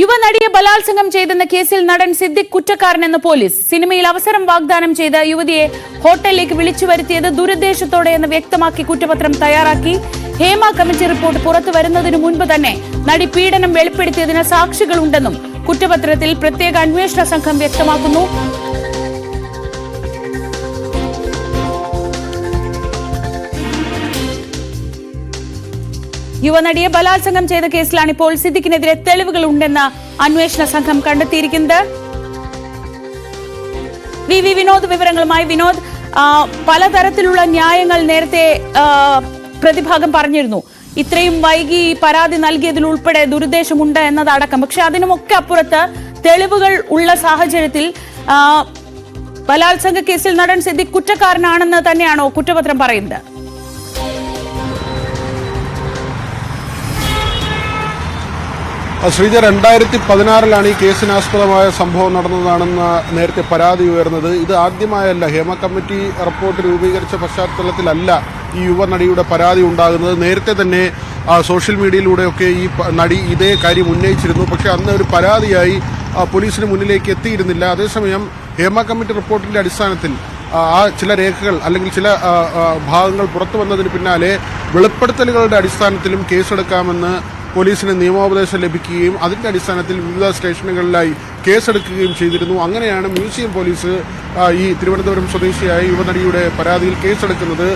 യുവനടിയെ ബലാത്സംഗം ചെയ്തെന്ന കേസിൽ നടൻ സിദ്ദിഖ് കുറ്റക്കാരനെന്ന് പോലീസ്. സിനിമയിൽ അവസരം വാഗ്ദാനം ചെയ്ത യുവതിയെ ഹോട്ടലിലേക്ക് വിളിച്ചു വരുത്തിയത് ദുരുദ്ദേശത്തോടെയെന്ന് വ്യക്തമാക്കി കുറ്റപത്രം തയ്യാറാക്കി. ഹേമ കമ്മിറ്റി റിപ്പോർട്ട് പുറത്തു വരുന്നതിനു മുൻപ് തന്നെ നടി പീഡനം വെളിപ്പെടുത്തിയതിന് സാക്ഷികളുണ്ടെന്നും കുറ്റപത്രത്തിൽ പ്രത്യേക അന്വേഷണ സംഘം വ്യക്തമാക്കുന്നു. യുവനടിയെ ബലാത്സംഗം ചെയ്ത കേസിലാണ് ഇപ്പോൾ സിദ്ദിഖിനെതിരെ തെളിവുകൾ ഉണ്ടെന്ന് അന്വേഷണ സംഘം കണ്ടെത്തിയിരിക്കുന്നത്. വിനോദ് വിവരങ്ങളുമായി. വിനോദ്, പലതരത്തിലുള്ള ന്യായങ്ങൾ നേരത്തെ പ്രതിഭാഗം പറഞ്ഞിരുന്നു. ഇത്രയും വൈകി പരാതി നൽകിയതിൽ ഉൾപ്പെടെ ദുരുദ്ദേശമുണ്ട് എന്നതടക്കം. പക്ഷെ അതിനുമൊക്കെ അപ്പുറത്ത് തെളിവുകൾ ഉള്ള സാഹചര്യത്തിൽ ബലാത്സംഗ കേസിൽ നടൻ സിദ്ദിഖ് കുറ്റക്കാരനാണെന്ന് തന്നെയാണോ കുറ്റപത്രം പറയുന്നത്? ശ്രീജ, 2016 ഈ കേസിനാസ്പദമായ സംഭവം നടന്നതാണെന്ന് നേരത്തെ പരാതി ഉയർന്നത്. ഇത് ആദ്യമായല്ല. ഹേമ കമ്മിറ്റി റിപ്പോർട്ട് രൂപീകരിച്ച പശ്ചാത്തലത്തിലല്ല ഈ യുവനടിയുടെ പരാതി ഉണ്ടാകുന്നത്. നേരത്തെ തന്നെ സോഷ്യൽ മീഡിയയിലൂടെയൊക്കെ ഈ നടി ഇതേ കാര്യം ഉന്നയിച്ചിരുന്നു. പക്ഷേ അന്ന് ഒരു പരാതിയായി പോലീസിന് മുന്നിലേക്ക് എത്തിയിരുന്നില്ല. അതേസമയം ഹേമ കമ്മിറ്റി റിപ്പോർട്ടിന്റെ അടിസ്ഥാനത്തിൽ ചില രേഖകൾ അല്ലെങ്കിൽ ചില ഭാഗങ്ങൾ പുറത്തു വന്നതിന് പിന്നാലെ വെളിപ്പെടുത്തലുകളുടെ അടിസ്ഥാനത്തിലും കേസെടുക്കാമെന്ന് പോലീസിന് നിയമോപദേശം ലഭിക്കുകയും അതിന്റെ അടിസ്ഥാനത്തിൽ വിവിധ സ്റ്റേഷനുകളിലായി കേസെടുക്കുകയും ചെയ്തിരുന്നു. അങ്ങനെയാണ് മ്യൂസിയം പോലീസ് ഈ തിരുവനന്തപുരം സ്വദേശിയായ യുവനടിയുടെ പരാതിയിൽ കേസെടുക്കുന്നത്.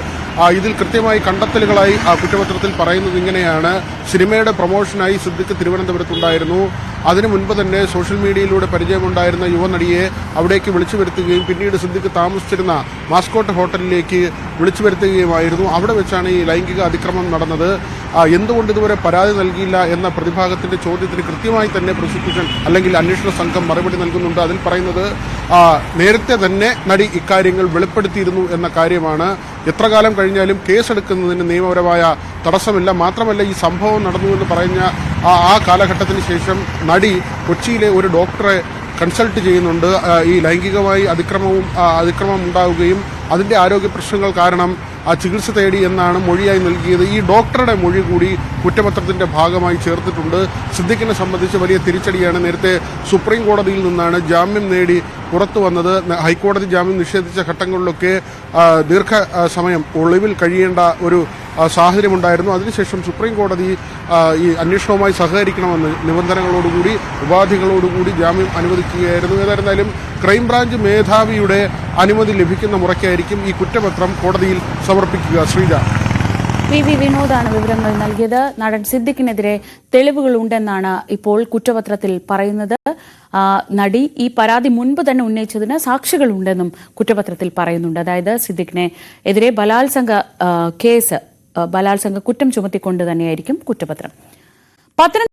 ഇതിൽ കൃത്യമായി കണ്ടെത്തലുകളായി കുറ്റപത്രത്തിൽ പറയുന്നത് ഇങ്ങനെയാണ്. സിനിമയുടെ പ്രൊമോഷനായി സിദ്ദിഖ് തിരുവനന്തപുരത്തുണ്ടായിരുന്നു. അതിനു മുൻപ് തന്നെ സോഷ്യൽ മീഡിയയിലൂടെ പരിചയമുണ്ടായിരുന്ന യുവനടിയെ അവിടേക്ക് വിളിച്ചു വരുത്തുകയും പിന്നീട് സിദ്ദിഖ് താമസിച്ചിരുന്ന മാസ്കോട്ട് ഹോട്ടലിലേക്ക് വിളിച്ചു വരുത്തുകയുമായിരുന്നു. അവിടെ വെച്ചാണ് ഈ ലൈംഗിക അതിക്രമം നടന്നത്. എന്തുകൊണ്ട് ഇതുവരെ പരാതി നൽകിയില്ല എന്ന പ്രതിഭാഗത്തിന്റെ ചോദ്യത്തിന് കൃത്യമായി തന്നെ പ്രോസിക്യൂഷൻ അല്ലെങ്കിൽ അന്വേഷണ സംഘം മറുപടി നൽകുന്നുണ്ട്. അതിൽ പറയുന്നത് നേരത്തെ തന്നെ നടി ഇക്കാര്യങ്ങൾ വെളിപ്പെടുത്തിയിരുന്നു എന്ന കാര്യമാണ്. എത്ര കാലം കഴിഞ്ഞാലും കേസെടുക്കുന്നതിന് നിയമപരമായ തടസ്സമില്ല. മാത്രമല്ല, ഈ സംഭവം നടന്നുവെന്ന് പറഞ്ഞ ആ കാലഘട്ടത്തിന് ശേഷം നടി കൊച്ചിയിലെ ഒരു ഡോക്ടറെ കൺസൾട്ട് ചെയ്യുന്നുണ്ട്. ഈ ലൈംഗികമായി അതിക്രമം ഉണ്ടാവുകയും അതിന്റെ ആരോഗ്യ പ്രശ്നങ്ങൾ കാരണം ചികിത്സ തേടി എന്നാണ് മൊഴിയായി നൽകിയത്. ഈ ഡോക്ടറുടെ മൊഴി കൂടി കുറ്റപത്രത്തിന്റെ ഭാഗമായി ചേർത്തിട്ടുണ്ട്. സിദ്ദിഖിനെ സംബന്ധിച്ച് വലിയ തിരിച്ചടിയാണ്. നേരത്തെ സുപ്രീം കോടതിയിൽ നിന്നാണ് ജാമ്യം നേടി പുറത്തു വന്നത്. ഹൈക്കോടതി ജാമ്യം നിഷേധിച്ച ഘട്ടങ്ങളിലൊക്കെ ദീർഘസമയം ഒളിവിൽ കഴിയേണ്ട ഒരു സാഹചര്യമുണ്ടായിരുന്നു. അതിനുശേഷം സുപ്രീം കോടതി ഈ അന്വേഷണവുമായി സഹകരിക്കണമെന്ന് നിബന്ധനകളോടുകൂടി ഉപാധികളോടുകൂടി ജാമ്യം അനുവദിക്കുകയായിരുന്നു. ഏതായിരുന്നാലും ക്രൈംബ്രാഞ്ച് മേധാവിയുടെ അനുമതി ലഭിക്കുന്ന മുറയ്ക്കായിരിക്കും ഈ കുറ്റപത്രം കോടതിയിൽ സമർപ്പിക്കുക. ശ്രീജ, വിനോദാണ് വിവരങ്ങൾ നൽകിയത്. നടൻ സിദ്ദിഖിനെതിരെ തെളിവുകളുണ്ടെന്നാണ് ഇപ്പോൾ കുറ്റപത്രത്തിൽ പറയുന്നത്. നടി ഈ പരാതി മുൻപ് തന്നെ ഉന്നയിച്ചതിന് സാക്ഷികളുണ്ടെന്നും കുറ്റപത്രത്തിൽ പറയുന്നുണ്ട്. അതായത് സിദ്ദിഖിനെ എതിരെ ബലാത്സംഗ കുറ്റം ചുമത്തിക്കൊണ്ട് തന്നെയായിരിക്കും കുറ്റപത്രം.